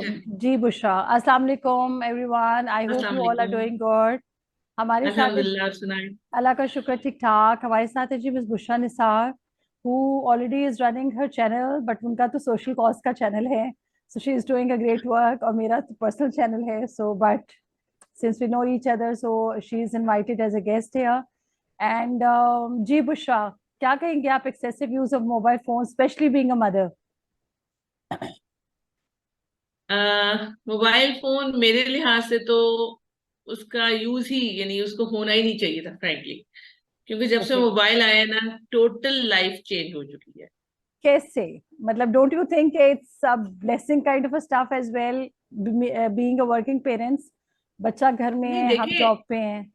जी बुशरा, अस्सलाम वालेकुम everyone. I hope अस्सलाम यू ऑल आर वालेकुम। Doing good. हमारे साथ है, अल्हम्दुलिल्लाह, आप सुनाए। अल्लाह का शुक्र, ठीक ठाक। हमारे साथ है जी miss Bushra Nisar, who already is running her channel, but उनका तो सोशल कॉज का चैनल है, so she is doing a great work. और मेरा तो पर्सनल चैनल है, so but since we know each other, so she is invited as a guest here. And जी बुशरा, क्या कहेंगे आप excessive use of mobile phone, specially being a mother? Mobile phone मेरे लिहाज से तो उसका यूज ही यानी उसको होना ही नहीं चाहिए था, फ्रैंकली। क्योंकि जब से ओके, मोबाइल आया ना, टोटल लाइफ चेंज हो चुकी है। कैसे? मतलब don't you think it's a blessing kind of a stuff as well, being a working parents? बच्चा घर में नहीं, है, हम देखिए, जॉब पे हैं।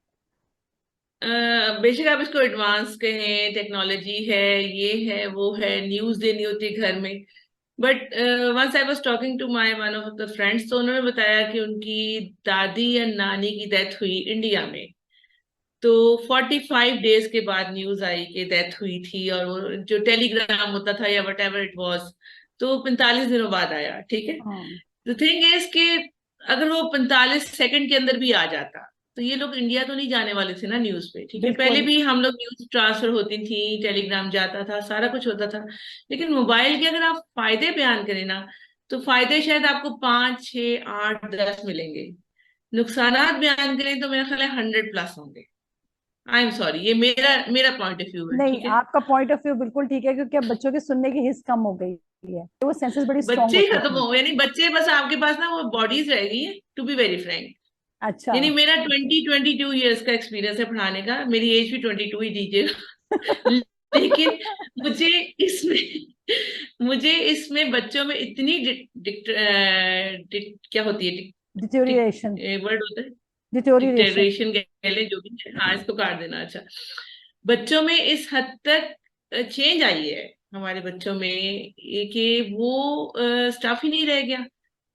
बेशक आप इसको एडवांस कहें, टेक्नोलॉजी है, ये है, वो है, न्यूज देनी होती है घर में। But once I was talking to my one of the friends, तो उन्होंने बताया कि उनकी दादी या नानी की डेथ हुई इंडिया में। तो 45 डेज के बाद न्यूज आई कि डेथ हुई थी, और वो जो टेलीग्राम होता था या वट एवर इट वॉज, तो 45 दिनों बाद आया। ठीक है। हाँ, द थिंग इज कि अगर वो 45 सेकंड के अंदर भी आ जाता, तो ये लोग इंडिया तो नहीं जाने वाले थे ना न्यूज पे। ठीक है, पहले बिल्कुल। भी हम लोग न्यूज ट्रांसफर होती थी, टेलीग्राम जाता था, सारा कुछ होता था। लेकिन मोबाइल के अगर आप फायदे बयान करें ना, तो फायदे शायद आपको 5, 6, 8, 10 मिलेंगे। नुकसानात बयान करें तो मेरा ख्याल है 100+ होंगे। आई एम सॉरी, ये मेरा मेरा पॉइंट ऑफ व्यू है। नहीं, ठीक है। आपका पॉइंट ऑफ व्यू बिल्कुल ठीक है, क्योंकि अब बच्चों के सुनने की हिस्स कम हो गई है, तो वो सेंसेस बड़ी स्ट्रांग बच्चे ही होती खत्म थी। हो, यानी बच्चे बस आपके पास ना वो बॉडीज रह गई है, टू बी वेरी फ्रैंक। अच्छा। यानी मेरा 22 ईयर्स का एक्सपीरियंस है पढ़ाने का, मेरी एज भी 22 ही दीजिएगा। लेकिन मुझे इसमें मुझे इसमें बच्चों में इतनी क्या होती है, डिटोरिएशन। वर्ड होता है, डिटोरिएशन। डिक्टेरेशन कह लें, जो भी है। हाँ, इसको काट देना। अच्छा, बच्चों में इस हद तक चेंज आई है हमारे बच्चों में, ये कि वो स्टाफ ही नहीं रह गया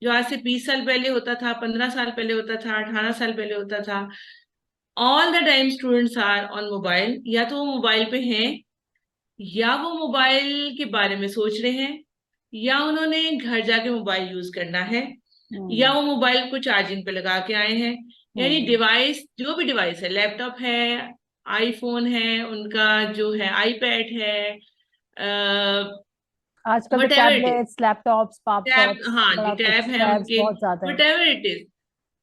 जो आज से 20 साल पहले होता था, 15 साल पहले होता था, 18 साल पहले होता था। All the time students are on mobile, या तो वो मोबाइल पे हैं, या वो मोबाइल के बारे में सोच रहे हैं, या उन्होंने घर जाके मोबाइल यूज करना है, या हम्म। वो मोबाइल को चार्जिंग पे लगा के आए हैं। यानी हम्म। डिवाइस, जो भी डिवाइस है, लैपटॉप है, आईफोन है उनका, जो है आईपैड है, आजकल तो what ever it is, tablets, laptops, tab, tops, हाँ जी, बड़ा टैब कुछ, है टैब्स उनके, बहुत ज्यादा है। वट एवर इट इज,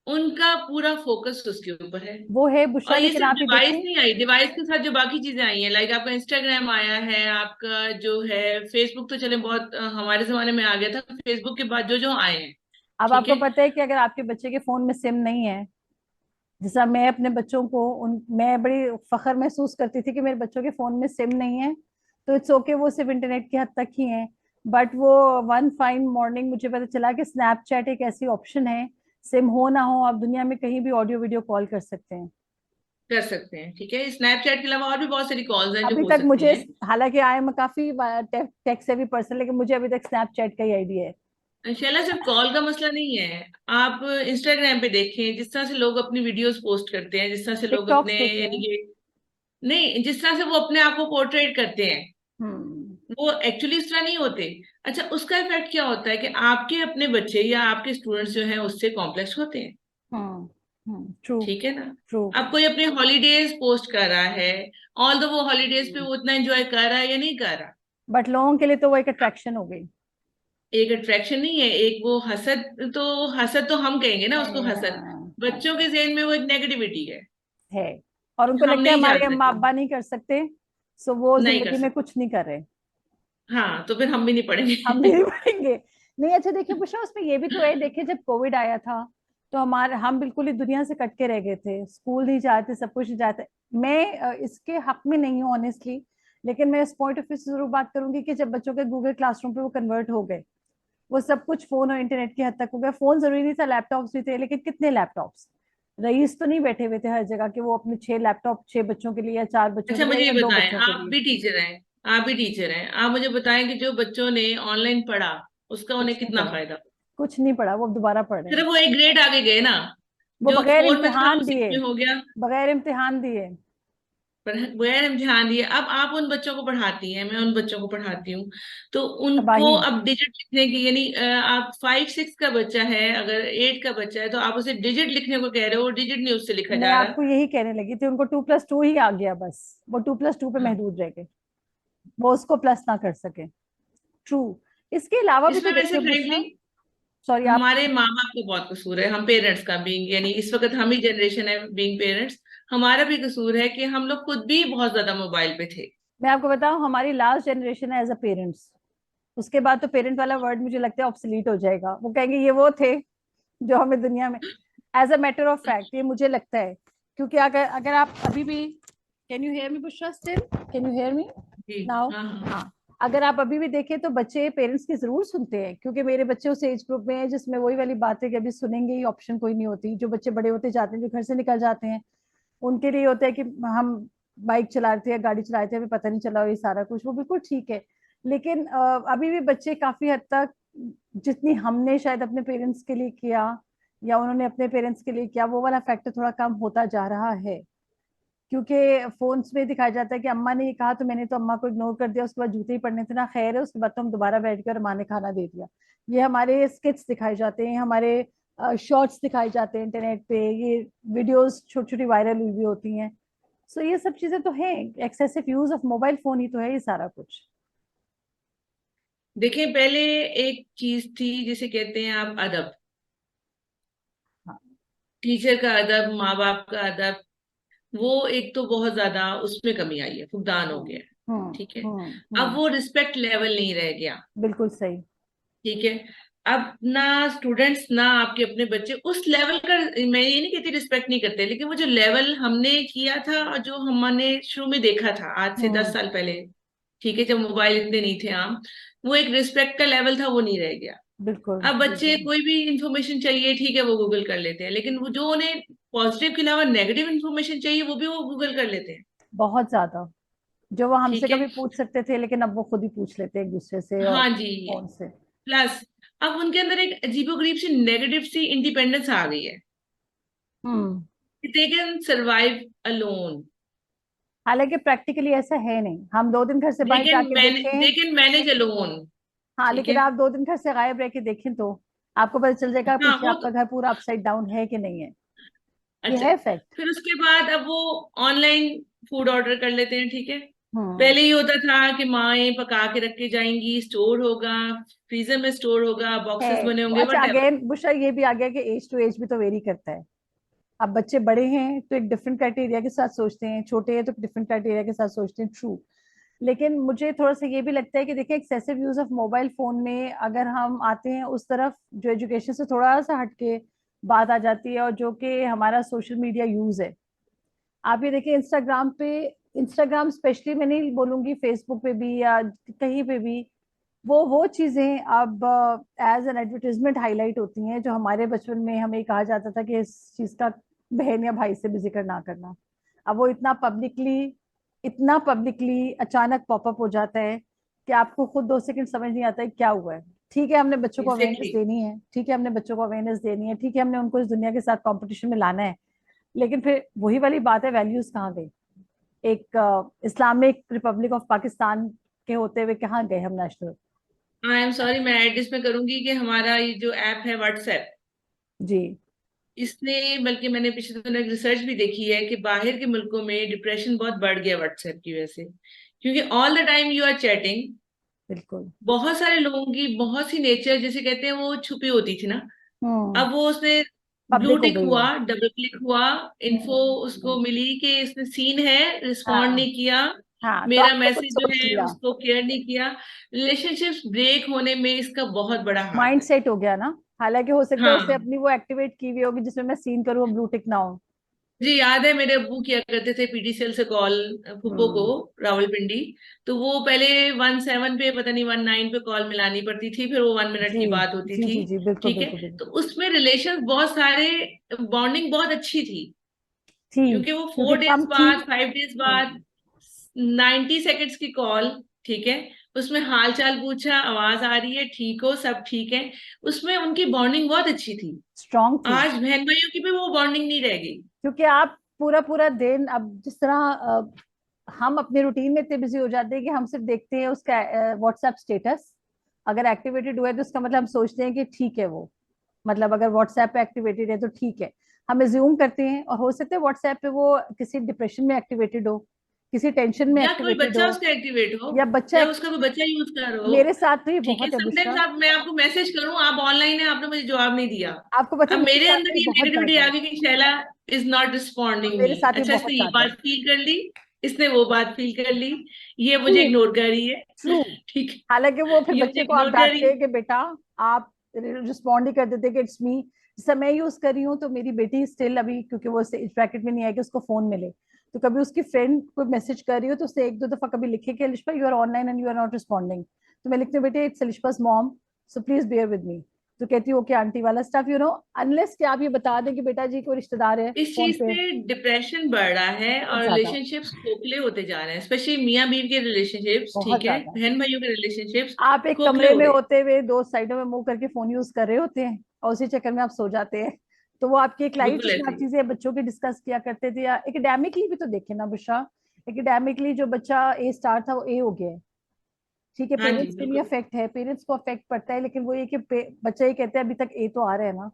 उनका पूरा फोकस उसके ऊपर है। वो है बुशरा, और ये लेकिन सिर्फ आप ये डिवाइस देखें। नहीं आई, डिवाइस के साथ जो बाकी चीजें आई हैं, लाइक आपका इंस्टाग्राम आया है, आपका जो है फेसबुक, तो चले बहुत हमारे जमाने में आ गया था, फेसबुक के बाद जो जो आए हैं। अब ठीक आपको है। पता है कि अगर आपके बच्चे के फोन में सिम नहीं है, जैसा मैं अपने बच्चों को उन मैं बड़ी फख्र महसूस करती थी कि मेरे बच्चों के फोन में सिम नहीं है, तो इट्स ओके, वो सिर्फ इंटरनेट की हद तक ही है। बट वो वन फाइन मॉर्निंग मुझे पता चला कि स्नैपचैट एक ऐसी ऑप्शन है, सिम हो ना हो, आप दुनिया में कहीं भी ऑडियो वीडियो कॉल कर सकते हैं। कर सकते हैं। ठीक है, स्नैपचैट के अलावा और भी बहुत सारी कॉल्स हैं जो अभी हो तक सकती मुझे, हैं। हालांकि आई एम काफी टेक से भी पर्सन, लेकिन मुझे अभी तक स्नैपचैट का ही आइडिया है। शैला, सिर्फ कॉल का मसला नहीं है। आप इंस्टाग्राम पे देखें, जिस तरह से लोग अपनी वीडियोस पोस्ट करते हैं, जिस तरह से लोग अपने, टिकटॉक्स देखे यानी हैं। कि नहीं, जिस तरह से वो अपने आप को पोर्ट्रेट करते हैं, हम्म। वो एक्चुअली इस तरह नहीं होते। अच्छा, उसका इफेक्ट क्या होता है कि आपके अपने बच्चे या आपके स्टूडेंट्स जो हैं उससे कॉम्प्लेक्स होते हैं। हम्म। ट्रू। ठीक है ना। ट्रू। अब कोई अपने हॉलीडेज पोस्ट कर रहा है, ऑल दो वो हॉलीडेज पे वो उतना एंजॉय कर रहा है या नहीं कर रहा, बट लोगों के लिए तो वो एक अट्रैक्शन हो गई एक अट्रैक्शन नहीं है, एक वो हसद, तो हसद तो हम कहेंगे ना उसको, है। हसद। बच्चों के जहन में वो एक नेगेटिविटी है है। और कि उनको हम लगता है नहीं जा हमारे अम्मा सकते, अब्बा नहीं कर सकते, सो वो नहीं कर जिंदगी में सकते। कुछ नहीं कर रहे। हाँ, तो फिर हम भी नहीं हम भी पढ़ेंगे। नहीं पढ़ेंगे। नहीं, अच्छा देखिए पुष्पा, उसमें ये भी तो है, देखिए जब कोविड आया था, तो हमारे हम बिल्कुल ही दुनिया से कट के रह गए थे, स्कूल नहीं जाते, सब कुछ नहीं जाते। मैं इसके हक में नहीं हूँ ऑनेस्टली, लेकिन मैं इस पॉइंट ऑफ व्यू से जरूर बात करूंगी कि जब बच्चों के गूगल क्लासरूम पे वो कन्वर्ट हो गए, वो सब कुछ फोन और इंटरनेट की हद तक हो गया। फोन जरूरी नहीं था, लैपटॉप्स भी थे, लेकिन कितने लैपटॉप्स? रईस तो नहीं बैठे हुए थे हर जगह कि वो अपने 6 लैपटॉप 6 बच्चों के लिए या 4 बच्चों अच्छा, के लिए मुझे ये या दो बताएं, बच्चों के आप लिए। भी टीचर हैं, आप भी टीचर हैं, आप मुझे बताएं कि जो बच्चों ने ऑनलाइन पढ़ा, उसका उन्हें कुछ नहीं कितना पढ़ा। फायदा। कुछ नहीं पढ़ा, वो अब दोबारा पढ़ रहे हैं। सिर्फ वो एक ग्रेड आगे गए ना, वो जो बगैर 4 में था वो इम्तिहान 6 दिए, में हो गया। बगैर इम्तिहान दिए। पर वह ध्यान दिए। अब आप उन बच्चों को पढ़ाती हैं, मैं उन बच्चों को पढ़ाती हूँ, तो उनको तबाही। अब डिजिट लिखने की, यानी आप 5-6 का बच्चा है, अगर 8 का बच्चा है, तो आप उसे डिजिट लिखने को कह रहे हो, डिजिट नहीं उससे लिखा मैं जा रहा। आपको यही कहने लगी थी, उनको 2+2 ही आ गया बस, वो 2+2 पे हाँ, महदूद रह गए, वो उसको प्लस ना कर सके। ट्रू। इसके अलावा भी इसमें तो वैसे देखिए फ्रेंकली बुशरा, सॉरी आप। हमारे माँ बाप का बहुत कसूर है, हम पेरेंट्स का बीइंग, यानी इस वक्त हम ही जनरेशन है बीइंग पेरेंट्स, हमारा भी कसूर है कि हम लोग खुद भी बहुत ज्यादा मोबाइल पे थे। मैं आपको बताऊं, हमारी लास्ट जनरेशन है एज अ पेरेंट्स, उसके बाद तो पेरेंट वाला वर्ड मुझे लगता है ऑब्सोलीट हो जाएगा, वो कहेंगे ये वो थे जो हमें दुनिया में, as a matter of fact ये मुझे लगता है। क्योंकि अगर अगर आप अभी भी, can you hear me Bushra still, can you hear me जी। नाउ? हाँ हाँ। हाँ। अगर आप अभी भी देखें तो बच्चे पेरेंट्स की जरूर सुनते हैं, क्योंकि मेरे बच्चे उस एज ग्रुप में है जिसमें वही वाली बात है कि अभी सुनेंगे ही, ऑप्शन कोई नहीं होती। जो बच्चे बड़े होते जाते हैं, जो घर से निकल जाते हैं, उनके लिए होता है कि हम बाइक चला रहे थे या गाड़ी चला रहे थे, हमें पता नहीं चला, ये सारा कुछ वो बिल्कुल ठीक है। लेकिन अभी भी बच्चे काफी हद तक, जितनी हमने शायद अपने पेरेंट्स के लिए किया या उन्होंने अपने पेरेंट्स के लिए किया, वो वाला फैक्टर थोड़ा कम होता जा रहा है। क्योंकि फोन्स में दिखाया जाता है कि अम्मा ने ये कहा तो मैंने तो अम्मा को इग्नोर कर दिया, उसके बाद जूते ही पड़ने थे ना, खैर है, उसके बाद तो हम दोबारा बैठ गए और माँ ने खाना दे दिया। ये हमारे स्किट्स दिखाए जाते हैं, हमारे शॉर्ट्स दिखाए जाते हैं इंटरनेट पे, ये वीडियोस छोटी छोटी वायरल हुई भी होती हैं। सो ये सब चीजें तो हैं, excessive use of mobile phone ही तो है ये सारा कुछ। देखें, पहले एक चीज थी जिसे कहते हैं आप अदब, हाँ। टीचर का अदब, माँ बाप का अदब, वो एक तो बहुत ज्यादा उसमें कमी आई है, फुकदान हो गया है। ठीक है, अब हम्म। वो रिस्पेक्ट लेवल नहीं रह गया। बिल्कुल सही। ठीक है, अब ना स्टूडेंट्स ना आपके अपने बच्चे उस लेवल का, मैं ये नहीं कहती रिस्पेक्ट नहीं करते, लेकिन वो जो लेवल हमने किया था और जो हमने शुरू में देखा था आज से 10 साल पहले, ठीक है, जब मोबाइल इतने नहीं थे आम, वो एक रिस्पेक्ट का लेवल था, वो नहीं रह गया। बिल्कुल अब बच्चे बिल्कुल। कोई भी इंफॉर्मेशन चाहिए, ठीक है, वो गूगल कर लेते हैं, लेकिन वो जो उन्हें पॉजिटिव के अलावा नेगेटिव इंफॉर्मेशन चाहिए, वो भी वो गूगल कर लेते हैं। बहुत ज्यादा। जो वो हमसे ठीक है। कभी पूछ सकते थे, लेकिन अब वो खुद ही पूछ लेते हैं एक दूसरे से और हाँ जी। फोन से। प्लस अब उनके अंदर एक अजीबोगरीब सी नेगेटिव सी इंडिपेंडेंस आ गई है, हम्म। दे कैन सर्वाइव अलोन, हालांकि प्रैक्टिकली ऐसा है नहीं, हम 2 दिन घर से दे बाहर कैन जाके दे देखें। Can manage alone. हाँ, ठीक लेकिन है। आप 2 दिन घर से गायब रह के देखें तो आपको पता चल जाएगा हाँ पीछे वो आपका तो, घर पूरा अपसाइड डाउन है कि नहीं है। ये अच्छा, है फैक्ट। फिर उसके बाद अब वो ऑनलाइन फूड ऑर्डर कर लेते हैं। ठीक है, हम्म। पहले ये होता था कि माएं पका के रख के जाएंगी, स्टोर होगा, फ्रीजर में स्टोर होगा, है। बॉक्सेस बने होंगे, अच्छा, वट एवर। अगेन बुशा ये भी आ गया कि एज टू एज भी तो वेरी करता है। अब बच्चे बड़े हैं तो एक डिफरेंट क्राइटेरिया के साथ सोचते हैं, छोटे हैं तो डिफरेंट क्राइटेरिया के साथ सोचते हैं। ट्रू। लेकिन मुझे थोड़ा सा ये भी लगता है कि देखिए, excessive use of mobile phone में अगर हम आते हैं उस तरफ जो एजुकेशन से थोड़ा सा हटके बात आ जाती है, और जो कि हमारा सोशल मीडिया यूज है। आप ये देखिए इंस्टाग्राम पे, इंस्टाग्राम स्पेशली, मैं नहीं बोलूंगी फेसबुक पे भी या कहीं पे भी, वो चीजें अब एज एन एडवर्टीजमेंट हाईलाइट होती हैं, जो हमारे बचपन में हमें कहा जाता था कि इस चीज का बहन या भाई से भी जिक्र ना करना। अब वो इतना पब्लिकली अचानक पॉपअप हो जाता है कि आपको खुद 2 सेकंड समझ नहीं आता है क्या हुआ है। ठीक है, हमने बच्चों को अवेयरनेस एग्जैक्टली। देनी है, ठीक है, हमने बच्चों को अवेयरनेस देनी है, ठीक है, हमने उनको इस दुनिया के साथ कंपटीशन में लाना है, लेकिन फिर वही वाली बात है, वैल्यूज कहाँ गई? एक इस्लामिक रिपब्लिक ऑफ पाकिस्तान के होते हुए कहाँ गए हम नेशनल? आई एम सॉरी, मैं ऐड इसमें करूंगी कि हमारा ये जो ऐप है व्हाट्सएप, जी। इसने, बल्कि मैंने पिछले दिनों एक रिसर्च भी देखी है कि बाहर के मुल्कों में डिप्रेशन बहुत बढ़ गया व्हाट्सएप की वजह से, क्योंकि all the time you are chatting. बिल्कुल। बहुत सारे लोगों की बहुत सी नेचर, जिसे कहते हैं, वो छुपी होती थी ना, हम्म। अब वो उसने ब्लू पब्लिक हो टिक गई हुआ, है। डबल क्लिक हुआ, इन्फो उसको हम्म। मिली कि इसने सीन है, रिस्पॉन्ड हाँ। नहीं किया, हाँ, तो मेरा आपने कुछ मैसेज जो सोच है लिया। उसको केयर नहीं किया, रिलेशनशिप्स ब्रेक होने में इसका बहुत बड़ा हाथ माइंड है। सेट हो गया ना। हालांकि हो सकता है उसने हाँ अपनी वो एक्टिवेट की हुई होगी जिसमें मैं सीन करूँ, ब्लू टिक ना हो। जी, याद है मेरे अब्बू किया करते थे पीडीसीएल से कॉल फुप्पो को, हम्म। रावलपिंडी, तो वो पहले 17 पे, पता नहीं 19 पे कॉल मिलानी पड़ती थी, फिर वो 1 मिनट जी की बात होती जी थी। जी जी, बिल्कुल ठीक है, बिल्कुल बिल्कुल। तो उसमें रिलेशन बहुत सारे, बॉन्डिंग बहुत अच्छी थी, थी। क्योंकि वो क्योंकि 4 डेज कम थी। बाद, 5 डेज बाद, 90 सेकेंड्स की कॉल, ठीक है, उसमें हाल चाल पूछा, आवाज आ रही है, ठीक हो, सब ठीक है, उसमें उनकी बॉन्डिंग बहुत अच्छी थी। स्ट्रांग थी। आज बहन भाइयों की भी वो बॉन्डिंग नहीं रह गई। क्योंकि आप पूरा पूरा दिन, अब जिस तरह हम अपने रूटीन में इतने बिजी हो जाते हैं कि हम सिर्फ देखते हैं उसका व्हाट्सएप स्टेटस, अगर एक्टिवेटेड हुआ है तो उसका मतलब हम सोचते हैं कि ठीक है वो, मतलब अगर व्हाट्सएप पे एक्टिवेटेड है तो ठीक है, हम एज्यूम करते हैं। और हो सकता है व्हाट्सएप पे वो किसी डिप्रेशन में एक्टिवेटेड हो, किसी टेंशन में या कोई एक्टिवेटेड बच्चा हो, उसका एक्टिवेट हो, या बच्चा या उसका कोई बच्चा यूज कर रहा हो। मेरे साथ तो ये ठीक है, बहुत है समटाइम्स बुशरा। आप, मैं आपको मैसेज करूं, आप ऑनलाइन है, आपने मुझे जवाब नहीं दिया। आपको पता है अब मेरे मेरे साथ तो अंदर ये ये बहुत नेगेटिविटी ज्यादा आ है। गई कि शैला इज नॉट अब रिस्पॉन्डिंग मी। मेरे साथ ये अच्छा, बहुत इसने ये ज्यादा है। बात फील कर ली, इसने वो बात फील कर ली, ये ट्रू। मुझे इग्नोर कर रही है। ट्रू। ठीक है, हालांकि वो फिर ये मुझे बच्चे को आप इग्नोर कर डांटते रही। हैं कि बेटा आप रिस्पॉन्ड ही कर देते कि इट्स मी। जैसे मैं यूज कर रही हूँ तो मेरी बेटी स्टिल अभी, क्योंकि वो इस ब्रैकेट में नहीं है कि उसको फोन मिले, तो कभी उसकी फ्रेंड को मैसेज कर रही हो तो उसने एक दो दफा कभी लिखे कि Alisha you are online and you are not responding, तो मैं लिखती हूँ बेटे it's Alisha's mom, so please bear with me. तो कहती है ओके आंटी वाला स्टफ, अनलेस कि आप ये बता दें कि बेटा जी कोई रिश्तेदार है इस फोन चीज पे। से डिप्रेशन बढ़ रहा है बहुत और ज्यादा। रिलेशनशिप्स खोखले होते जा रहे हैं, स्पेशली मियाँ बीवी के रिलेशनशिप्स, बहुत ठीक है, ज्यादा। बहन भाइयों के रिलेशनशिप्स आप एक खोखले कमरे हो में रहे हैं। होते हुए दो साइडों में मुंह करके फोन यूज कर रहे होते हैं और उसी चक्कर में आप सो जाते हैं। तो वो आपकी एक लाइफ बिल्कुल जिसमें ऐसे आप ही। चीजें बच्चों की डिस्कस किया करते थे, या एकेडमिकली भी तो देखे ना बुशा, एकेडमिकली जो बच्चा ए स्टार था वो ए हो गया है। ठीक है, हाँ जी, पेरेंट्स के लिए बिल्कुल। अफेक्ट है, पेरेंट्स को अफेक्ट पड़ता है, लेकिन वो ये कि बच्चा ये कहते हैं अभी तक ए तो आ रहे हैं ना,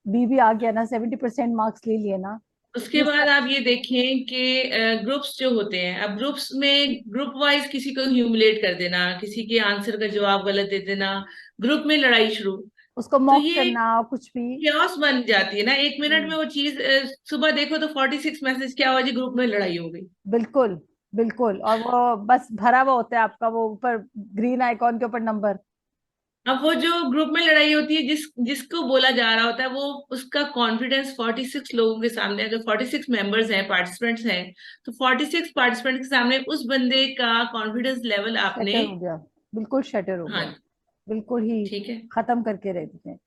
बी भी आ गया ना, 70% मार्क्स ले लिए ना। उसके ये बाद सब आप ये देखें कि ग्रुप्स जो होते हैं, अब ग्रुप्स में ग्रुप वाइज किसी को ह्यूमिलेट कर देना, किसी के आंसर का जवाब गलत दे देना, ग्रुप में लड़ाई शुरू। उसको तो मॉक ये करना कुछ भी। chaos बन जाती है ना, एक मिनट में हम्म, वो चीज। सुबह देखो तो 46 मैसेज, क्या हुआ जी, ग्रुप में लड़ाई हो गई। बिल्कुल। बिल्कुल, और वो बस भरा हुआ होता है आपका वो ऊपर ग्रीन आइकॉन के ऊपर नंबर। अब वो जो ग्रुप में लड़ाई होती है, जिसको बोला जा रहा होता है, वो उसका कॉन्फिडेंस 46 लोगों के सामने, अगर 46 मेंबर्स हैं, पार्टिसिपेंट्स हैं, तो 46 पार्टिसिपेंट के सामने उस बंदे का कॉन्फिडेंस लेवल आपने। शटर हो गया। बिल्कुल शटर हो गया। हाँ, बिल्कुल ही ठीक है। खत्म करके रह देते हैं।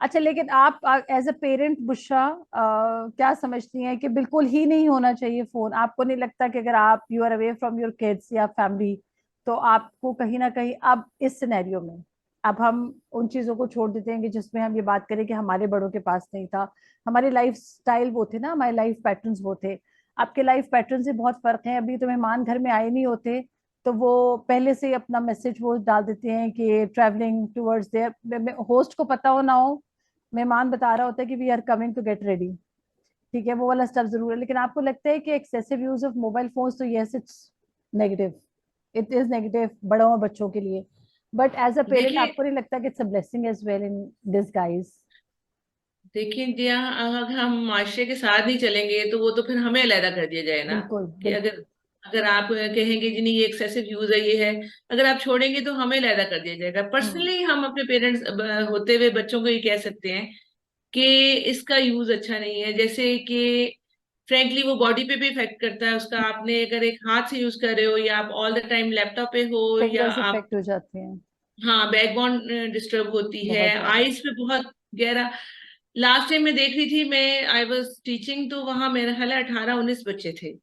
अच्छा, लेकिन आप एज अ पेरेंट बुशरा क्या समझती हैं कि बिल्कुल ही नहीं होना चाहिए फोन? आपको नहीं लगता कि अगर आप you are away from your kids या फैमिली, तो आपको कहीं ना कहीं अब इस सिनेरियो में, अब हम उन चीजों को छोड़ देते हैं कि जिसमें हम ये बात करें कि हमारे बड़ों के पास नहीं था, हमारी लाइफ स्टाइल वो थे ना, हमारे लाइफ पैटर्न्स वो थे। आपके लाइफ पैटर्न से बहुत फर्क है। अभी तो मेहमान घर में आए नहीं होते तो वो पहले से ही अपना मैसेज वो डाल देते हैं कि ट्रैवलिंग टूवर्ड्स देयर, होस्ट को पता हो ना हो, मेहमान बता रहा होता है कि we are coming to get ready. ठीक है, वो वाला स्टफ जरूर है, लेकिन आपको लगता है कि excessive use of mobile phones, तो yes it's negative, it is negative बड़ों और बच्चों के लिए, बट एज अ पेरेंट देखिए, आपको नहीं लगता कि it's a blessing as well in this guys? देखिए जी, अगर हम माशरे के साथ नहीं चलेंगे तो वो तो फिर हमें अलहदा कर दिया जाए ना। बिल्कुल कि अगर बिल्कुल। अगर आप कहेंगे जी नहीं ये एक्सेसिव यूज है, ये है, अगर आप छोड़ेंगे तो हमें अलहदा कर दिया जाएगा। हम्म। पर्सनली हम अपने पेरेंट्स होते हुए बच्चों को ये कह सकते हैं कि इसका यूज अच्छा नहीं है। जैसे कि फ्रैंकली वो बॉडी पे भी इफेक्ट करता है उसका। आपने अगर एक हाथ से यूज कर रहे हो, या आप ऑल द टाइम लैपटॉप पे हो, या फिंगर्स आप, इफेक्ट हो जाते हैं। हाँ, बैकबोन डिस्टर्ब होती है, बहुत ज्यादा। आईज पे बहुत गहरा। लास्ट टाइम मैं देख रही थी, मैं आई वाज टीचिंग, तो वहां मेरा ख्याल है 18-19 बच्चे थे,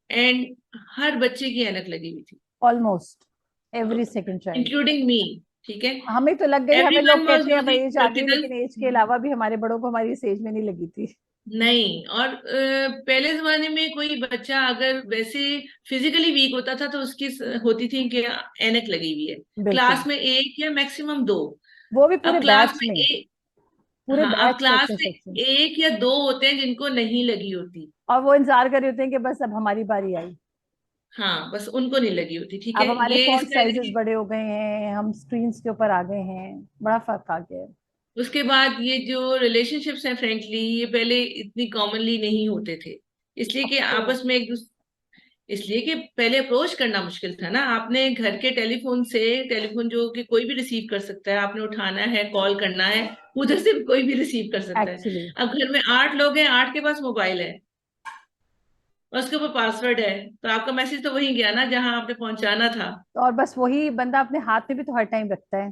एंड हर बच्चे की ऐनक लगी हुई थी, almost every second child. Including me. ठीक है, हमें तो लग गई, हमें लोग एवरीवन वाज कहते हैं अब एज यूजिंग आ गई, प्रैक्टिकल। लेकिन एज के अलावा भी हमारे बड़ों को हमारी इस एज में नहीं लगी थी। नहीं, और पहले जमाने में कोई बच्चा अगर वैसे फिजिकली वीक होता था तो उसकी होती थी कि ऐनक लगी हुई है। बिल्कुल। क्लास में एक या मैक्सिमम दो। वो भी पूरे अब क्लास बैच में में। एक, पूरे हाँ, अब बैच क्लास कहते में सेक्शन। एक या दो होते हैं जिनको नहीं लगी होती। और वो इंतजार कर रहे होते हैं कि बस अब हमारी बारी आई। हाँ, बस उनको नहीं लगी होती। ठीक अब है, हमारे ये फोन इसका साइजेस बड़े हो गए हैं, हम स्क्रीन्स के ऊपर आ गए हैं, बड़ा फर्क आ गया है। उसके बाद ये जो रिलेशनशिप्स हैं, फ्रेंकली ये पहले इतनी कॉमनली नहीं होते थे, इसलिए अब कि तो आपस में एक दूसरे, इसलिए कि पहले अप्रोच करना मुश्किल था ना। आपने घर के टेलीफोन से, टेलीफोन जो कि कोई भी रिसीव कर सकता है, आपने उठाना है, कॉल करना है, उधर से भी कोई भी रिसीव कर सकता है। एक्चुअली, अब घर में 8 लोग हैं, 8 के पास मोबाइल है और उसके ऊपर पासवर्ड है, तो आपका मैसेज तो वही गया ना जहां आपने पहुंचाना था। और बस वही बंदा अपने हाथ में भी तो हर टाइम रखता है।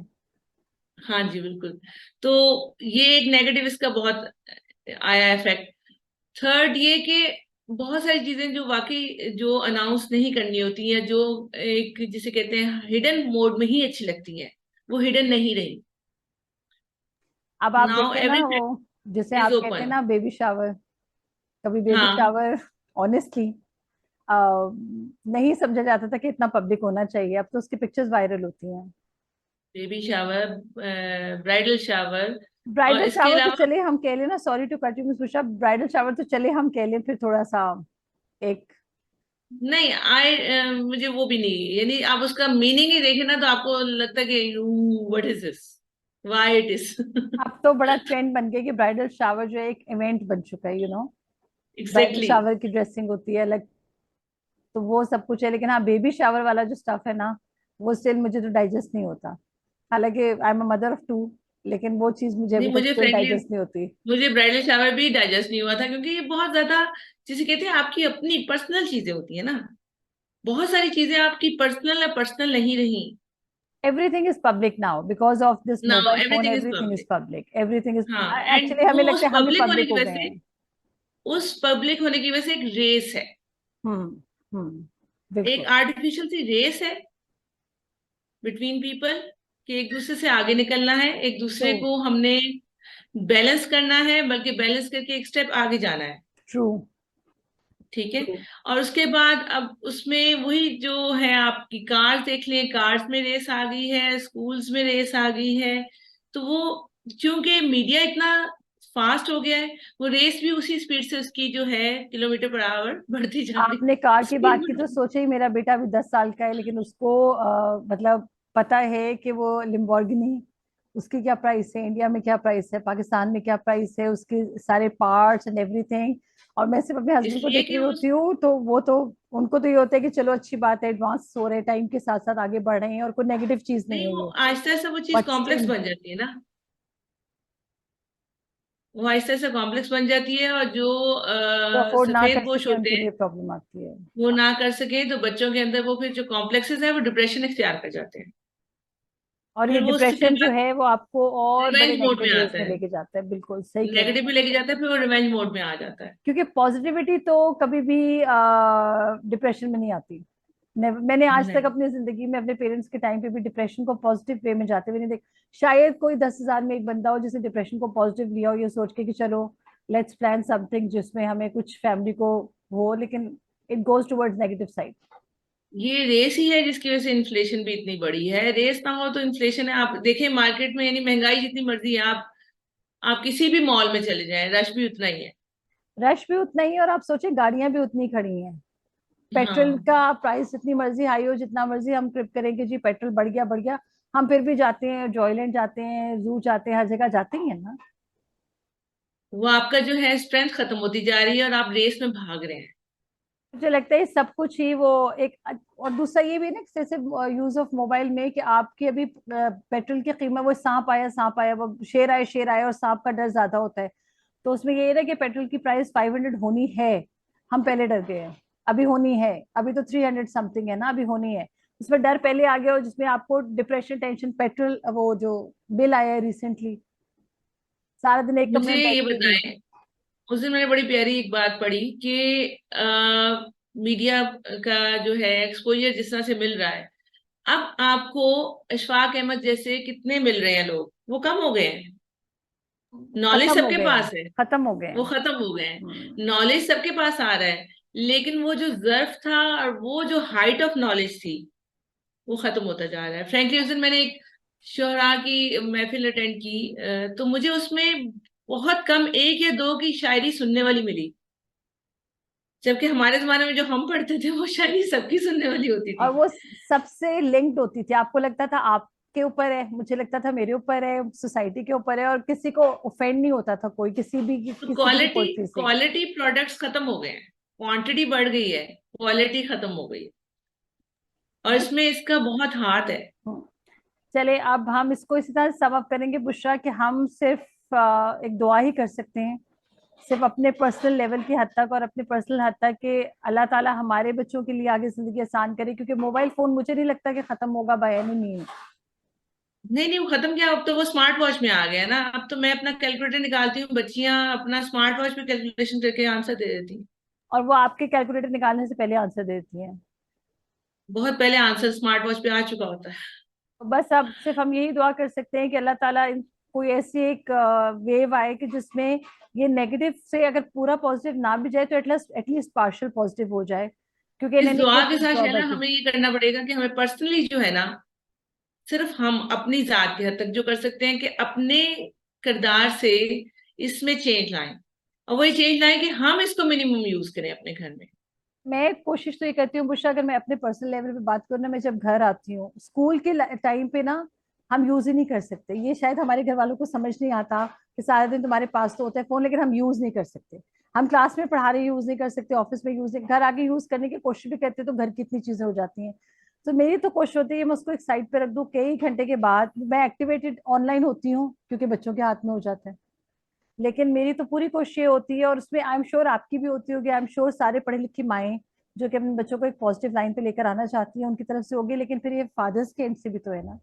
हाँ जी, बिल्कुल। तो ये एक नेगेटिव इसका बहुत आया इफेक्ट। थर्ड ये कि बहुत सारी चीजें जो वाकई जो अनाउंस नहीं करनी होती हैं, जो एक जिसे कहते हैं हिडन मोड में ही अच्छी लगती हैं, वो हिडन नहीं रही। अब आप नाउ देखें ना वो, एवरीथिंग जैसे इज आप कहते हैं ओपन। ना बेबी शावर, कभी बेबी हाँ, शावर, ऑनेस्टली नहीं समझा जाता था कि इतना पब्लिक होना चाहिए। अब तो उसकी पिक्चर्स वायरल होती हैं। बेबी शावर, ब्राइडल शावर, और ब्राइडल इसके शावर तो अलावा चले हम कह लें ना, sorry to cut you miss Usha, bridal shower तो चले हम कह लें फिर थोड़ा सा एक। नहीं, मुझे वो भी नहीं, यानी आप उसका मीनिंग ही देखें ना तो आपको लगता है कि what is this, why it is. अब तो बड़ा ट्रेंड बन गया कि ब्राइडल शावर जो है एक इवेंट बन चुका है, you know. Bridal exactly. Shower की ड्रेसिंग होती है अलग, तो वो सब कुछ है। लेकिन हाँ, बेबी शावर वाला जो स्टफ है ना, वो स्टिल मुझे तो डाइजेस्ट नहीं होता। हालांकि I am a mother of two, लेकिन वो चीज मुझे नहीं, अभी तक मुझे स्टिल फ्रेंकली, डाइजेस्ट नहीं होती। मुझे ब्राइडल शावर भी डाइजेस्ट नहीं हुआ था, क्योंकि ये बहुत ज्यादा, जिसे कहते हैं आपकी अपनी पर्सनल चीजें होती है ना, बहुत सारी चीजें आपकी पर्सनल या पर्सनल नहीं रही। Everything is public now because of this now mobile phone, everything is everything is public. Public, everything is. हाँ, एंड एक्चुअली वो हमें लगता उस है हम ही पब्लिक होने पब्लिक की हो वजह गए से, हैं। उस पब्लिक होने की वजह से एक रेस है, हम्म, एक बिल्कुल। आर्टिफिशियल सी रेस है बिटवीन पीपल, कि एक दूसरे से आगे निकलना है, एक ट्रू, दूसरे को हमने बैलेंस करना है, बल्कि बैलेंस करके एक स्टेप आगे जाना है। ट्रू, ठीक है। ट्रू। और उसके बाद अब उसमें वही जो है, आपकी कार्स देख लें, कार्स में रेस आ गई है, स्कूल्स में रेस आ गई है। तो वो, क्योंकि मीडिया इतना फास्ट हो गया है, वो रेस भी उसी स्पीड से उसकी जो है किलोमीटर पर आवर बढ़ती जा रही, आपने कार की स्पीड बात की तो बढ़ती। सोचे ही, मेरा बेटा अभी 10 साल का है, लेकिन उसको मतलब पता है कि वो लिम्बोर्गिनी, उसकी क्या प्राइस है, इंडिया में क्या प्राइस है, पाकिस्तान में क्या प्राइस है, उसके सारे पार्ट्स एंड एवरीथिंग। और मैं सिर्फ अपने हस्बैंड को इसलिए देख कि रही उस, होती हूँ, तो वो तो, उनको तो ये होता है कि चलो अच्छी बात है, एडवांस हो रहे हैं, टाइम के साथ साथ आगे बढ़ रहे हैं, और कोई नेगेटिव चीज नहीं नहीं, है वो ये। आहिस्ता आहिस्ता वो चीज बट कॉम्प्लेक्स स्टिल बन जाती है ना, वो आहिस्ता आहिस्ता कॉम्प्लेक्स बन जाती है, और जो वो अफोर्ड ना सफेद कर पोश सके होते उनके हैं लिए प्रॉब्लम आती है। वो ना कर सके, तो बच्चों के अंदर वो फिर जो कॉम्प्लेक्सेस है वो डिप्रेशन इख्तियार कर जाते हैं। और ये फिर वो उसके डिप्रेशन जो बाद है वो आपको और बड़े रिवेंज मोड में नेगेटिव वेज आता में है, लेके जाता है, बिल्कुल सही कह रहे नेगेटिव हैं। में लेके जाता है, फिर वो रिवेंज मोड में आ जाता है। क्योंकि पॉजिटिविटी तो कभी भी डिप्रेशन में नहीं आती। मैंने आज तक नहीं, अपनी जिंदगी में अपने पेरेंट्स के टाइम पे भी डिप्रेशन को पॉजिटिव वे में जाते हुए नहीं देख। शायद कोई 10,000 में एक बंदा हो जिसने डिप्रेशन को पॉजिटिव लिया हो, ये सोच के कि चलो लेट्स प्लान समथिंग जिसमें हमें कुछ फैमिली को हो, लेकिन it goes towards negative side. ये रेस ही है जिसकी वजह से इन्फ्लेशन भी इतनी बड़ी है। रेस ना हो तो इन्फ्लेशन है, आप देखें मार्केट में, यानी महंगाई जितनी मर्जी है, आप किसी भी मॉल में चले जाएं, रश भी उतना ही है। रश भी उतना ही है, और आप सोचे गाड़ियां भी उतनी खड़ी हैं। पेट्रोल हाँ, का प्राइस जितनी मर्जी हाई हो, जितना मर्जी हम ट्रिप करेंगे जी पेट्रोल बढ़ गया बढ़ गया, हम फिर भी जाते हैं, जॉयलैंड जाते हैं, जू जाते हैं, हर जगह जाते ही है ना। वो आपका जो है स्ट्रेंथ खत्म होती जा रही है और आप रेस में भाग रहे हैं। मुझे लगता है सब कुछ ही वो एक। और दूसरा ये भी ना, जैसे यूज ऑफ मोबाइल में कि आपकी अभी पेट्रोल की कीमत, वो सांप आया, वो शेर आया, और सांप का डर ज्यादा होता है। तो उसमें ये है ना कि पेट्रोल की प्राइस 500 होनी है, हम पहले डर गए हैं। अभी होनी है, अभी तो 300 समथिंग है ना, अभी होनी है। उसमें डर पहले आ गया, और जिसमें आपको डिप्रेशन, टेंशन, पेट्रोल, वो जो बिल आया है रिसेंटली, सारा दिन एक कमरे मुझे में ये बैठी होगी। बताएं, उस दिन मैंने बड़ी प्यारी एक बात पढ़ी कि मीडिया का जो है एक्सपोजर जिस तरह से मिल रहा है, अब आपको अशफाक अहमद जैसे कितने मिल रहे हैं लोग, वो कम हो गए हैं। नॉलेज खत्म हो सबके गए हैं, पास है, खत्म हो गए वो हैं। खत्म हो गए हम्म। हैं। नॉलेज सबके पास आ रहा है, लेकिन वो जो जर्फ था और वो जो हाइट ऑफ नॉलेज थी, वो खत्म होता जा रहा है। फ्रेंकली उस दिन मैंने एक शोहरा की महफिल अटेंड की, तो मुझे उसमें बहुत कम एक या दो की शायरी सुनने वाली मिली, जबकि हमारे जमाने में जो हम पढ़ते थे वो शायरी सबकी सुनने वाली होती और थी। वो सबसे लिंक्ड होती थी, आपको लगता था आपके ऊपर है, मुझे लगता था मेरे ऊपर है, सोसाइटी के ऊपर है, और किसी को ऑफेंड नहीं होता था कोई, तो किसी की भी क्वालिटी, पोइट्री से। क्वालिटी प्रोडक्ट्स खत्म हो गए हैं, क्वांटिटी बढ़ गई है, क्वालिटी खत्म हो गई है, और इसमें इसका बहुत हाथ है। हम्म। चले अब हम इसको इसी तरह सम अप करेंगे बुशरा, कि हम सिर्फ एक दुआ ही कर सकते हैं, सिर्फ अपने पर्सनल लेवल की हद तक, और अपने पर्सनल हद तक कि अल्लाह ताला हमारे बच्चों के लिए आगे जिंदगी आसान करे, क्योंकि मोबाइल फोन मुझे नहीं लगता कि खत्म होगा बाय एनी मीन। नहीं नहीं, वो खत्म क्या, अब तो वो स्मार्ट वॉच में आ गया ना। अब तो मैं अपना कैलकुलेटर निकालती हूँ, बच्चियां अपना स्मार्ट वॉच में कैलकुलेशन करके आंसर दे देती हैं। और वो आपके कैलकुलेटर निकालने से पहले आंसर देती हैं। बहुत पहले आंसर स्मार्ट वॉच पे आ चुका होता है। तो बस अब सिर्फ हम यही दुआ कर सकते हैं कि अल्लाह ताला कोई ऐसी एक वेव आए कि जिसमें ये नेगेटिव से अगर पूरा पॉजिटिव ना भी जाए तो एटलीस्ट एटलीस्ट पार्शियल पॉजिटिव हो जाए, क्योंकि इस इन्हें नहीं दुआ के है साथ जॉब शैला है। हमें ये करना पड़ेगा कि हमें पर्सनली जो है ना, सिर्फ हम अपनी जात की हद तक जो कर सकते हैं कि अपने किरदार से इसमें चेंज लाएं, और वही चेंज लाएं कि हम इसको मिनिमम यूज करें अपने घर में। मैं कोशिश तो ये करती हूँ बुशा, अगर मैं अपने पर्सनल लेवल पे बात करूँ ना, मैं जब घर आती हूँ स्कूल के टाइम पे ना, हम यूज ही नहीं कर सकते। ये शायद हमारे घर वालों को समझ नहीं आता कि सारा दिन तुम्हारे पास तो होता है फोन, लेकिन हम यूज नहीं कर सकते। हम क्लास में पढ़ा रहे यूज नहीं कर सकते, ऑफिस में यूज नहीं, घर आके यूज करने की कोशिश भी करते तो घर की इतनी चीजें हो जाती हैं। तो मेरी तो कोशिश होती है कि मैं उसको एक साइड पे रख दूं, कई घंटे के बाद मैं एक्टिवेटेड ऑनलाइन होती हूँ क्योंकि बच्चों के हाथ में हो जाता है। लेकिन मेरी तो पूरी कोशिश ये होती है, और उसमें आई एम श्योर आपकी भी होती होगी, आई एम श्योर सारे पढ़ी लिखी माएँ जो कि अपने बच्चों को एक पॉजिटिव लाइन पे लेकर आना चाहती हैं उनकी तरफ से होगी, लेकिन फिर ये फादर्स के एंड से भी तो है ना,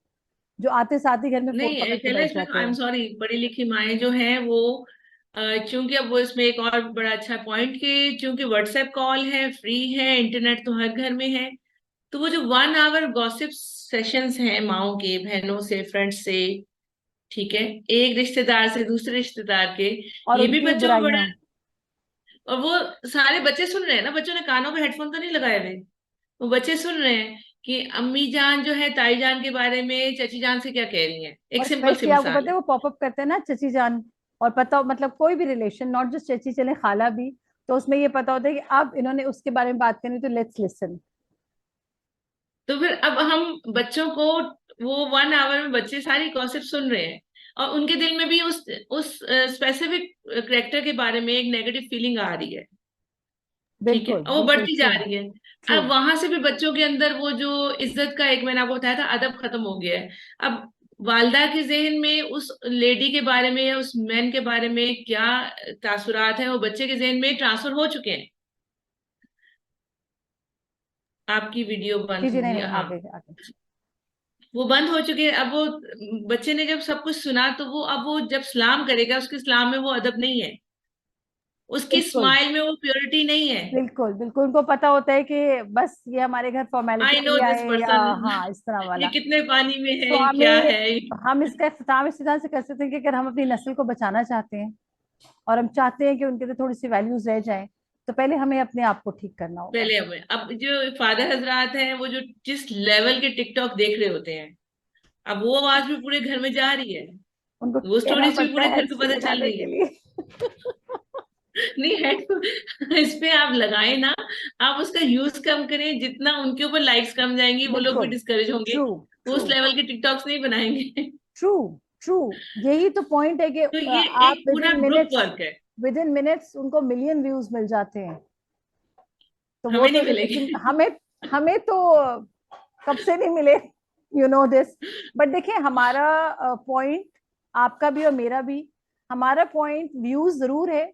जो आते साथ ही घर में फोन नहीं पकड़ के शैला, बैठ इसमें जाते आई एम हैं। सॉरी, पढ़ी लिखी माएँ जो हैं वो चूंकि अब वो इसमें एक और बड़ा अच्छा पॉइंट कि चूंकि व्हाट्सएप कॉल है, फ्री है, इंटरनेट तो हर घर में है, तो वो जो 1 आवर गॉसिप सेशंस हैं माओ के, बहनों से, फ्रेंड्स से, ठीक है, एक रिश्तेदार से दूसरे रिश्तेदार के, और ये भी उनकी बच्चों को बड़ा, बुराइयां। और वो सारे बच्चे सुन रहे हैं ना, बच्चों ने कानों में हेडफोन तो नहीं लगाए हुए, वो बच्चे सुन रहे हैं कि अम्मी जान जो है ताई जान के बारे में चाची जान से क्या कह रही हैं। एक और सिंपल सी स्पेशली आपको मिसाल पता है है। वो पॉपअप करते हैं ना चची जान, और पता हो मतलब कोई भी रिलेशन, नॉट जस्ट चची, चले खाला भी, तो उसमें ये पता होता है कि अब इन्होंने उसके बारे में बात करनी तो लेट्स लिसन। तो फिर अब हम बच्चों को, वो 1 आवर में बच्चे सारी गॉसिप सुन रहे हैं, और उनके दिल में भी उस स्पेसिफिक करेक्टर के बारे में एक नेगेटिव फीलिंग आ रही है, ठीक है, बिल्कुल और वो बिल्कुल बढ़ती जा ट्रू। रही है। ट्रू। अब वहां से भी बच्चों के अंदर वो जो इज्जत का, एक मैंने आपको बताया था, अदब खत्म हो गया है। अब वालदा के जहन में उस लेडी के बारे में या उस मैन के बारे में क्या तासुरात हैं, वो बच्चे के जहन में ट्रांसफर हो चुके हैं। आपकी वीडियो जी बंद जी, नहीं होगी, नहीं, हाँ, आगे आगे। वो बंद हो चुके हैं। अब वो बच्चे ने जब सब कुछ सुना, तो वो अब वो जब सलाम करेगा, उसके सलाम में वो अदब नहीं है, उसकी बिल्कुल स्माइल में वो प्योरिटी नहीं है। बिल्कुल बिल्कुल, उनको पता होता है कि बस ये हमारे घर फॉर्मेलिटी आई के नो लिए दिस आए, या पर्सन, हाँ इस तरह ये वाला। कितने पानी में है, तो ये क्या हमें, है। हम इसका इख्तिताम इस तरह से कर सकते हैं कि अगर हम अपनी नस्ल को बचाना चाहते हैं और हम चाहते हैं कि उनके अंदर थोड़ी सी वैल्यूज रह जाएं, तो पहले हमें अपने आप को ठीक करना होगा। पहले हमें, अब जो फादर हजरात हैं वो जो जिस लेवल के टिकटॉक देख रहे होते हैं, अब वो आवाज भी पूरे घर में जा रही है, उनको वो कहना स्टोरीज भी पड़ता पूरे है घर को हेडफोन पता चल लगाने रही के है। लिए। नहीं है, इस पे आप लगाए ना, आप उसका यूज कम करें, जितना उनके ऊपर लाइक्स कम जाएंगी वो लोग भी बिल्कुल। डिस्करेज होंगे, ट्रू। वो ट्रू। उस लेवल के टिकटॉक्स नहीं बनाएंगे। ट्रू। ट्रू। यही तो पॉइंट है कि तो ये आप एक पूरा ग्रुप वर्क है, विद इन मिनट्स उनको मिलियन व्यूज मिल जाते हैं। तो वो हमें तो नहीं मिलेंगे। हमें, हमें तो कब से नहीं मिले, यू नो दिस। बट देखिए हमारा पॉइंट, आपका भी और मेरा भी, हमारा पॉइंट व्यूज जरूर है,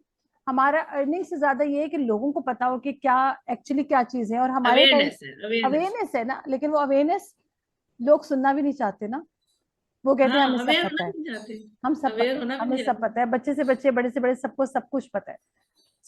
हमारा अर्निंग से ज्यादा ये है कि लोगों को पता हो कि क्या एक्चुअली क्या चीज है। और हमारे टाइम अवेयरनेस है, अवेयरनेस। अवेयरनेस है ना, लेकिन वो अवेयरनेस लोग सुनना भी नहीं चाहते ना। वो कहते हैं हाँ, हमें सब अवेयर पता होना है, भी नहीं चाहते, हम सब अवेयर पता है, होना भी हमें नहीं सब चाहते। पता है, बच्चे से बच्चे, बड़े से बड़े, सबको सब कुछ पता है।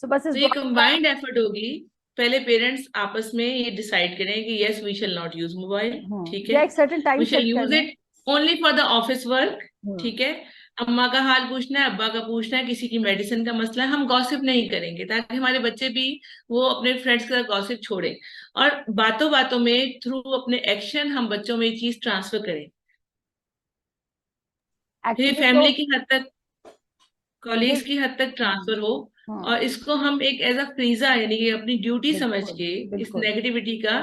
सो बस इस तो ये दुआ का। कंबाइंड एफर्ट होगी, पहले पेरेंट्स आपस में ये डिसाइड करें कि yes we shall not use mobile, ठीक है, या एक certain time we shall set कर यूज लें। It only for the office work, hmm. ठीक है। अम्मा का हाल पूछना है, अब्बा का पूछना है, किसी की मेडिसिन का मसला है, हम गॉसिप नहीं करेंगे, ताकि हमारे बच्चे भी वो अपने फ्रेंड्स के साथ गॉसिप छोड़ें, और बातों बातों में थ्रू अपने एक्शन हम बच्चों में ये चीज ट्रांसफर करें, फिर एक्चुअली तो फैमिली की हद तक, मुझे, कॉलीग्स की हद तक ट्रांसफर हो, हम्म, और इसको हम एक एज अ फ्रीजा, यानी कि अपनी ड्यूटी समझ बिल्कुल के इस बिल्कुल नेगेटिविटी का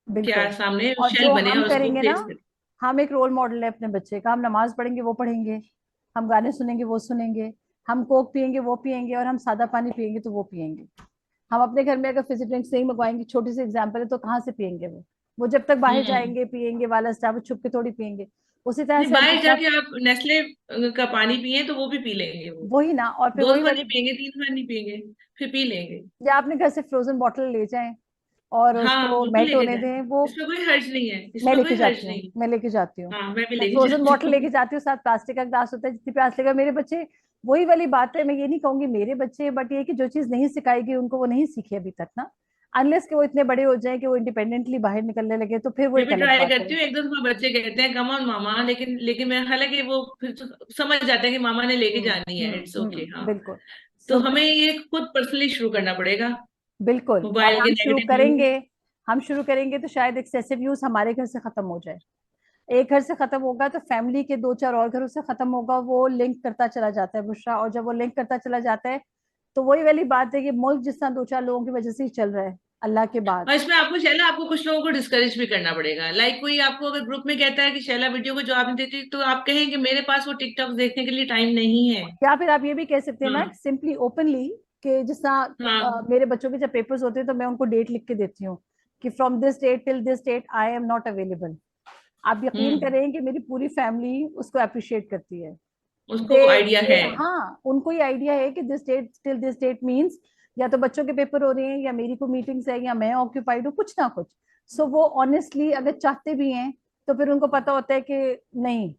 क्या बिल्कुल। सामने और शेल जो बने हम और उसको करेंगे ना, फेस करें। हम एक रोल मॉडल है अपने बच्चे का, हम नमाज पढ़ेंगे वो पढ़ेंगे, हम गाने सुनेंगे वो सुनेंगे, हम कोक पियेंगे वो पियेंगे, और हम सादा पानी पियेंगे तो वो पियेंगे। हम अपने घर में अगर फिजी ड्रिंक्स नहीं मंगवाएंगे, छोटी सी एग्जाम्पल है, तो कहाँ से पियेंगे वो जब तक बाहर हम्म। जाएंगे पियेंगे वाला स्टाफ, वो छुप के थोड़ी पियेंगे। उसी तरह नहीं, से बाहर अपने साथ, जाके आप नेस्ले का पानी पिए तो वो भी पी लेंगे, वो वही ना, और फिर 2 वही दफा नहीं वाली, पियेंगे, 3 दफा नहीं पियेंगे, फिर पी लेंगे। या अपने घर से फ्रोजन बॉटल ले जाएं और हाँ, उसको बिल्कुल मेल्ट लेके होने जाए, दें वो। इसमें कोई हर्ज नहीं है, मैं इसमें लेके कोई हर्ज जाती हूँ, नहीं है। मैं लेके जाती हूँ। हाँ, मैं भी मैं लेके फ्रोजन जाती बॉटल हूँ। लेके जाती हूँ, साथ प्लास्टिक का ग्लास होता है, जितनी प्यास लगेगा मेरे बच्चे। वही वाली बात है, मैं ये नहीं कहूंगी मेरे बच्चे, बट ये कि जो चीज नहीं सिखाई गई उनको, वो नहीं सीखे अभी तक ना, अनलेस कि वो इतने बड़े हो जाएं कि वो इंडिपेंडेंटली बाहर निकलने लगे, तो फिर वो मैं एक भी अलग ट्राई बात है। करती हूँ, एक दो दफा बच्चे कहते हैं कम ऑन मामा, लेकिन लेकिन मैं, हालांकि वो फिर तो समझ जाते हैं कि मामा ने लेके जानी है, इट्स ओके, हाँ। बिल्कुल। तो सो हमें बस, ये खुद पर्सनली शुरू करना पड़ेगा, बिल्कुल, और मोबाइल के हम शुरू नेगेटिव यूज। करेंगे हम शुरू करेंगे तो शायद एक्सेसिव यूज हमारे घर से खत्म हो जाए। एक घर से खत्म होगा तो फैमिली के दो चार और घरों से खत्म होगा, वो लिंक करता चला जाता है बुशरा, और जब वो लिंक करता चला जाता है तो वही वाली बात है कि मुल्क जिस तरह दो चार लोगों की वजह से ही चल रहा है, अल्लाह के बाद। और इसमें आपको शैला, आपको कुछ लोगों को डिस्करेज भी करना पड़ेगा। लाइक कोई आपको अगर ग्रुप में कहता है कि शैला वीडियो को जवाब नहीं देती, तो आप कहें कि मेरे पास वो टिकटॉक देखने के लिए टाइम नहीं है। या फिर आप ये भी कह सकते हैं ना हाँ सिंपली ओपनली, कि जिस तरह हाँ। मेरे बच्चों के जब पेपर्स होते हैं तो मैं उनको डेट लिख के देती हूँ कि from this date till this date I am not available. आप यकीन हम्म। करें कि मेरी पूरी फैमिली उसको अप्रिशिएट करती है। उसको आइडिया है। हाँ, उनको ये आइडिया है कि this date till this date means या तो बच्चों के पेपर हो रहे हैं या मेरी को मीटिंग्स है या मैं ऑक्यूपाइड हूँ, कुछ ना कुछ। सो वो ऑनेस्टली अगर चाहते भी हैं तो फिर उनको पता होता है कि नहीं।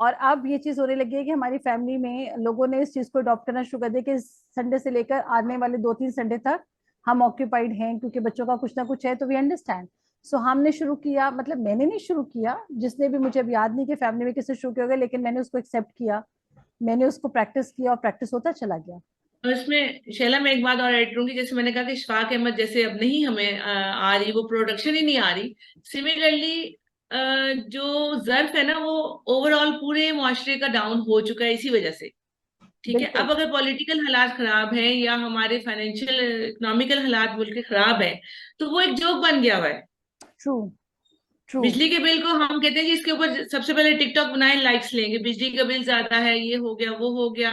और अब ये चीज होने लगी है कि हमारी फैमिली में लोगों ने इस चीज को अडॉप्ट करना शुरू कर दिया कि संडे से लेकर आने वाले 2-3 संडे तक हम ऑक्यूपाइड हैं क्योंकि बच्चों का कुछ ना कुछ है, तो वी अंडरस्टैंड। सो हमने शुरू किया, मतलब मैंने नहीं शुरू किया, जिसने भी, मुझे अब याद नहीं कि फैमिली में किससे शुरू किया होगा, लेकिन मैंने उसको एक्सेप्ट किया, मैंने उसको प्रैक्टिस किया और प्रैक्टिस होता चला गया। और इसमें शैला मैं एक बात और ऐड करूंगी, जैसे मैंने कहा कि शफाक अहमद जैसे अब नहीं हमें आ रही, वो प्रोडक्शन ही नहीं आ रही। सिमिलरली जो जर्फ है ना, वो ओवरऑल पूरे मुआशरे का डाउन हो चुका है इसी वजह से। ठीक है, बिल्कुल अब अगर पॉलिटिकल हालात खराब हैं या हमारे फाइनेंशियल इकोनॉमिकल हालात मुल्क के खराब है, तो वो एक जोक बन गया हुआ है। True true. बिजली के बिल को हम कहते हैं कि इसके ऊपर सबसे पहले टिकटॉक बनाए, लाइक्स लेंगे, बिजली का बिल ज्यादा है, ये हो गया वो हो गया।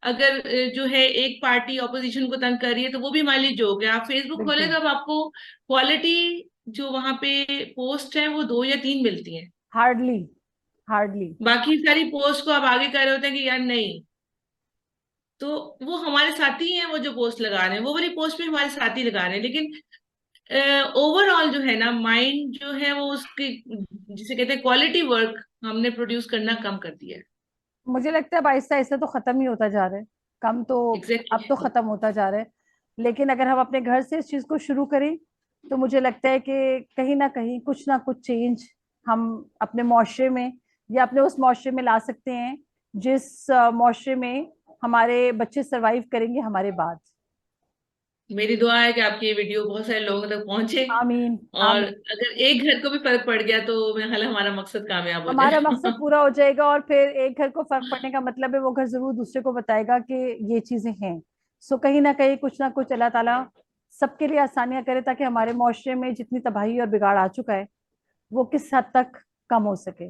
अगर जो है एक पार्टी ऑपोजिशन को तंग कर रही है तो वो भी हमारे लिए जोक है। आप फेसबुक खोले बिल्कुल। तो अब आपको क्वालिटी जो वहां पे पोस्ट है वो 2 या 3 मिलती हैं। Hardly hardly. बाकी सारी पोस्ट को आप आगे कर रहे होते हैं कि यार नहीं। तो वो हमारे साथी हैं, वो जो पोस्ट लगा रहे हैं वो वाली पोस्ट भी हमारे साथी लगा रहे हैं, लेकिन ओवरऑल जो है ना, माइंड जो है वो उसकी, जिसे कहते हैं क्वालिटी वर्क, हमने प्रोड्यूस करना कम कर दिया है। मुझे लगता है अब आहिस्ता आहिस्ता तो खत्म ही होता जा रहा है, कम तो अब तो एग्जैक्टली। खत्म होता जा रहा है। लेकिन अगर हम अपने घर से इस चीज को शुरू करें तो मुझे लगता है कि कहीं ना कुछ चेंज हम अपने मुआशरे में या अपने उस मुआशरे में ला सकते हैं जिस मुआशरे में हमारे बच्चे सरवाइव करेंगे हमारे बाद। मेरी दुआ है कि आपकी ये वीडियो बहुत सारे लोगों तक पहुंचे, आमीन और आमीन। अगर एक घर को भी फर्क पड़ गया तो मेरा ख्याल है हमारा मकसद कामयाब हो हमारा मकसद जाएगा। पूरा हो जाएगा, और फिर एक घर को फर्क पड़ने का मतलब है वो घर जरूर दूसरे को बताएगा कि ये चीजें हैं। सो कहीं ना कुछ अल्लाह ताला सबके लिए आसानियां करे ताकि हमारे मुआशरे में जितनी तबाही और बिगाड़ आ चुका है वो किस हद तक कम हो सके।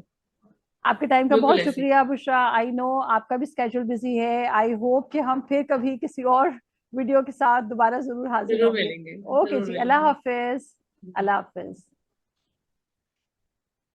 आपके टाइम का बिल्कुल बहुत ऐसे। शुक्रिया बुशरा। आई नो आपका भी स्केड्यूल बिजी है। आई होप कि हम फिर कभी किसी और वीडियो के साथ दोबारा जरूर हाजिर जरूर होंगे। मिलेंगे। ओके जरूर जी, अल्लाह मिलेंगे। हाफिज। अल्लाह हाफिज।